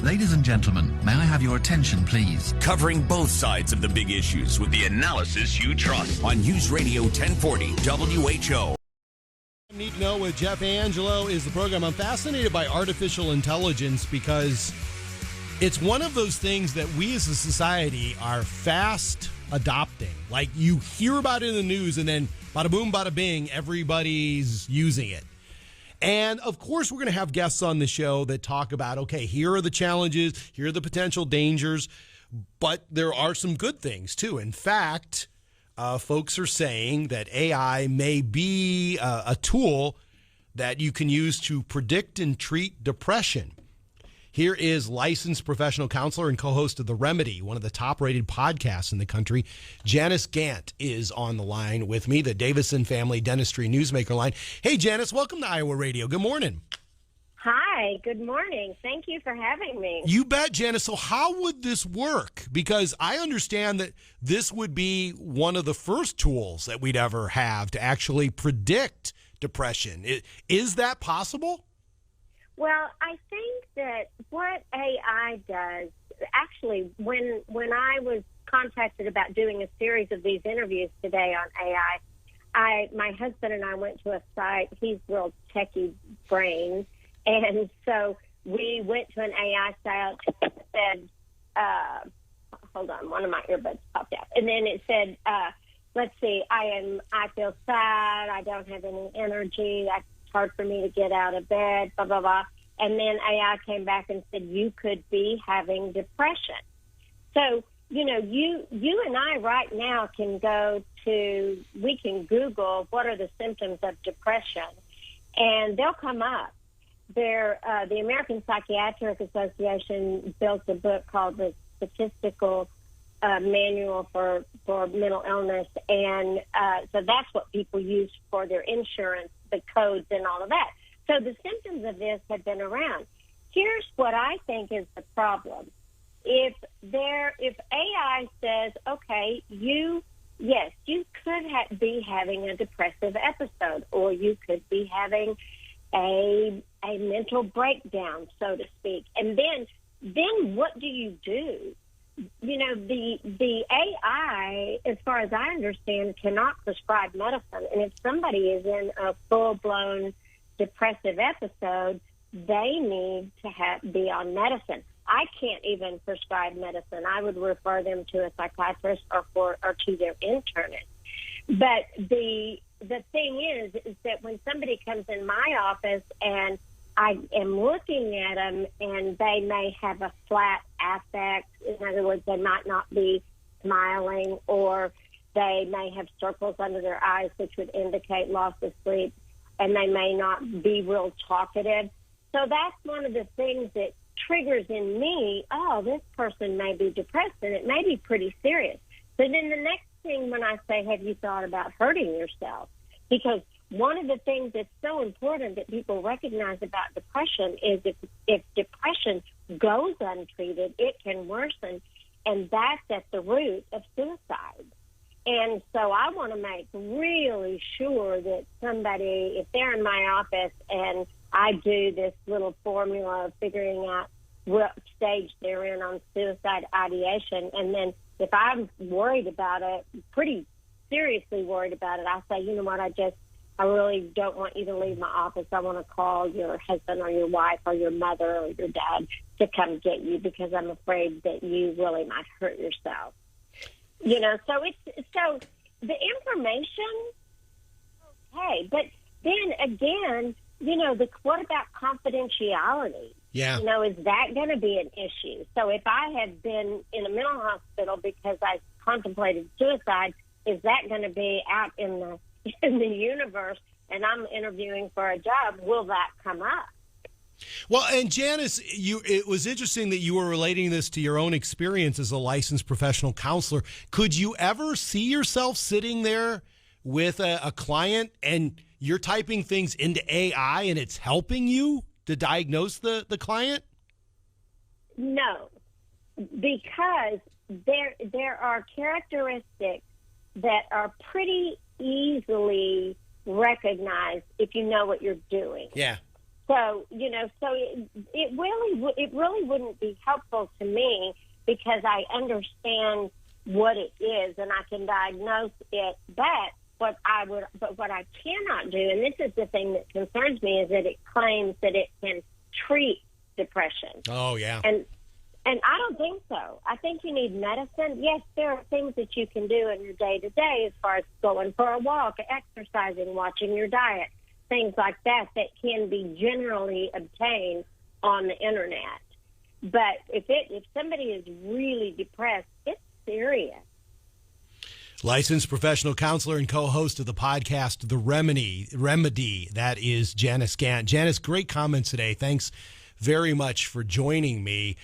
Ladies and gentlemen, may I have your attention, please? Covering both sides of the big issues with the analysis you trust on News Radio 1040 WHO. Need to Know with Jeff Angelo is the program. I'm fascinated by artificial intelligence because it's one of those things that we as a society are fast adopting. Like, you hear about it in the news and then bada boom, bada bing, everybody's using it. And of course, we're going to have guests on the show that talk about, okay, here are the challenges, here are the potential dangers, but there are some good things too. In fact, folks are saying that AI may be a tool that you can use to predict and treat depression. Here is licensed professional counselor and co-host of The Remedy, one of the top-rated podcasts in the country. Janice Gant is on the line with me, the Davison Family Dentistry Newsmaker line. Hey, Janice, welcome to Iowa Radio. Good morning. Hi, good morning. Thank you for having me. You bet, Janice. So how would this work? Because I understand that this would be one of the first tools that we'd ever have to actually predict depression. Is that possible? Well, I think that what AI does, actually, when I was contacted about doing a series of these interviews today on AI, my husband and I went to a site. He's real techie brain. And so we went to an AI site that said, hold on, one of my earbuds popped out. And then it said, let's see, I feel sad. I don't have any energy. It's hard for me to get out of bed, blah, blah, blah. And then AI came back and said, you could be having depression. So, you know, you and I right now can we can Google what are the symptoms of depression, and they'll come up. The American Psychiatric Association built a book called the Statistical Manual for Mental Illness, and so that's what people use for their insurance, the codes and all of that. So the symptoms of this have been around. Here's what I think is the problem. If AI says, okay, you could be having a depressive episode, or you could be having a mental breakdown, so to speak, and then what do you do? You know, the AI, as far as I understand, cannot prescribe medicine, and if somebody is in a full-blown depressive episode, they need to be on medicine. I can't even prescribe medicine. I would refer them to a psychiatrist or to their internist. But the thing is that when somebody comes in my office and I am looking at them and they may have a flat affect, in other words, they might not be smiling, or they may have circles under their eyes, which would indicate loss of sleep, and they may not be real talkative. So that's one of the things that triggers in me, oh, this person may be depressed, and it may be pretty serious. So then the next thing when I say, have you thought about hurting yourself? Because one of the things that's so important that people recognize about depression is if depression goes untreated, it can worsen, and that's at the root of suicide. And so I want to make really sure that somebody, if they're in my office and I do this little formula of figuring out what stage they're in on suicide ideation, and then if I'm worried about it, pretty seriously worried about it, I say, you know what, I really don't want you to leave my office. I want to call your husband or your wife or your mother or your dad to come get you because I'm afraid that you really might hurt yourself. You know, so the information, okay, but then again, you know, what about confidentiality? Yeah. You know, is that going to be an issue? So if I have been in a mental hospital because I contemplated suicide, is that going to be out in the universe and I'm interviewing for a job? Will that come up? Well, and Janice, it was interesting that you were relating this to your own experience as a licensed professional counselor. Could you ever see yourself sitting there with a client and you're typing things into AI and it's helping you to diagnose the client? No, because there are characteristics that are pretty easily recognized if you know what you're doing. Yeah. So, it really wouldn't be helpful to me because I understand what it is and I can diagnose it. But what I cannot do, and this is the thing that concerns me, is that it claims that it can treat depression. Oh, yeah. And I don't think so. I think you need medicine. Yes, there are things that you can do in your day-to-day as far as going for a walk, exercising, watching your diet, things like that can be generally obtained on the internet. But if somebody is really depressed, it's serious. Licensed professional counselor and co-host of the podcast, The Remedy. That is Janice Gant. Janice, great comments today. Thanks very much for joining me.